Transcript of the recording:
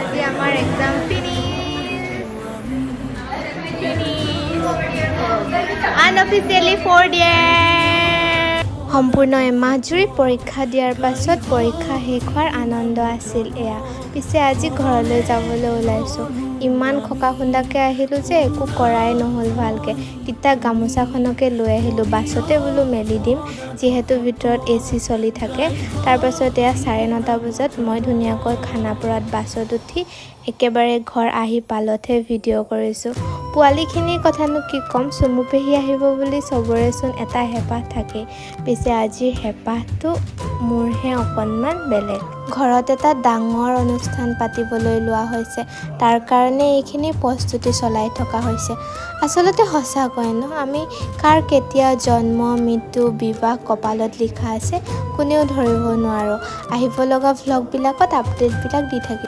আজি আমাৰ exam unofficially 4th year সম্পূৰ্ণ এমাহ জুৰি পৰীক্ষা দিয়াৰ পাছত পৰীক্ষা শেষ হোৱাৰ আনন্দ আছিল এয়া পিছে আজি ঘৰলৈ যাবলৈ ওলাইছো ইমান খকা খুন্দাকে আহিলো যে একো কৰাই নহল ভালকে তিতা গামোচাখনকে লৈ আহিলো বাছতে বোলো মেলি দিম যিহেতু ভিতৰত এচি চলি থাকে তাৰ পাছত এয়া 9:30 বজাত মই ধুনীয়াকৈ খানাপুৰত বাছত উঠি একেবাৰে ঘৰ আহি পালতহে ভিডিঅ' কৰিছো পোৱালিখিনিৰ কথানো কি কম চুমু পেহী আহিব বুলি সবৰেচোন এটা হেপাহ থাকে পিছে আজিৰ হেপাহটো মোৰহে অকণমান বেলেগ ঘৰত এটা ডাঙৰ অনুষ্ঠান পাতিবলৈ লোৱা হৈছে তাৰ কাৰণে এইখিনি প্ৰস্তুতি চলাই থকা হৈছে আচলতে সঁচাকৈ ন আমি কাৰ কেতিয়া জন্ম মৃত্যু বিবাহ কপালত লিখা আছে কোনেও ধৰিব নোৱাৰো আহিব লগা ভ্লগবিলাকত আপডেটবিলাক দি থাকিম